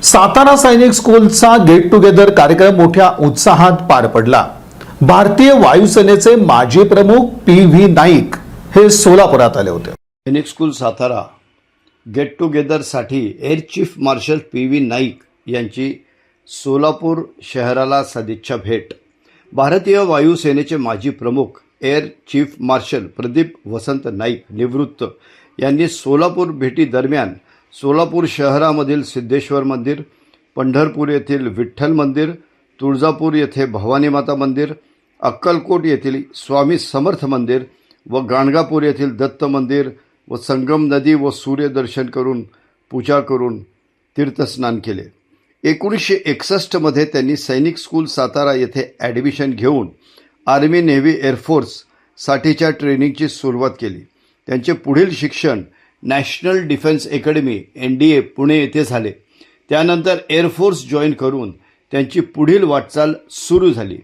सातारा सैनिक स्कूलचा get together कार्यक्रम मोठ्या उत्साहात पार पडला। भारतीय वायुसेनेचे माजी प्रमुख पी.व्ही. नाईक हे सोलापुरात आले होते। सैनिक स्कूल सातारा गेट टुगेदरसाठी air chief marshal P V. Naik यांची सोलापूर शहराला सदिच्छा भेट। भारतीय वायुसेनेचे माजी प्रमुख air chief marshal Pradeep Vasant Naik निवृत्त यांनी सोलापूर भेटी दरम्यान सोलापूर शहरामधील सिद्धेश्वर मंदिर, पंढरपूर येथील विठ्ठल मंदिर, तुळजापूर येथे भवानी माता मंदिर, अक्कलकोट येथील स्वामी समर्थ मंदिर व गाणगापूर येथील दत्त मंदिर व संगम नदी व सूर्यदर्शन करून पूजा करून तीर्थस्नान केले। 1961 मध्ये त्यांनी सैनिक स्कूल सातारा येथे ॲडमिशन घेऊन आर्मी नेव्ही एअरफोर्स साठीच्या ट्रेनिंगची सुरुवात केली। त्यांचे पुढील शिक्षण national defence academy NDA Pune येथे झाले। त्यानंतर एअरफोर्स जॉईन करून त्यांची पुढील वाटचाल सुरू झाली।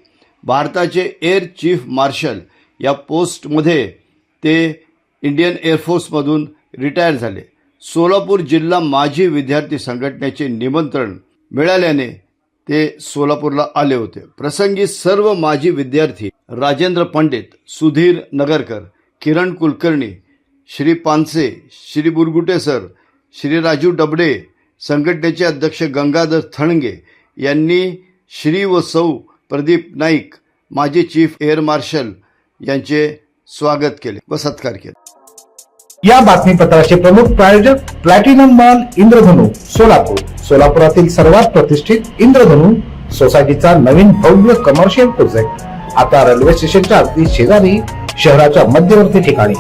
भारताचे एअर चीफ मार्शल या पोस्टमध्ये ते इंडियन एअरफोर्समधून रिटायर झाले। सोलापूर जिल्हा माजी विद्यार्थी संघटनेचे निमंत्रण मिळाल्याने ते सोलापूरला आले होते। प्रसंगी सर्व माजी विद्यार्थी राजेंद्र पंडित, सुधीर नगरकर, किरण कुलकर्णी, श्री पानसे, श्री बुरगुटे सर, श्री राजू डबडे, संघटनेचे अध्यक्ष गंगाधर थणगे यांनी श्री व सौ प्रदीप नाईक माजी चीफ एअर मार्शल यांचे स्वागत केले व सत्कार केला। या बातमीपत्राचे प्रमुख प्रायोजक प्लॅटिनम मॉल इंद्रधनु सोलापूर। सोलापुरातील सर्वात प्रतिष्ठित इंद्रधनु सोसायटीचा नवीन भव्य कमर्शियल प्रोजेक्ट आता रेल्वे स्टेशनच्या अगदी शेजारी शहराच्या मध्यवर्ती ठिकाणी।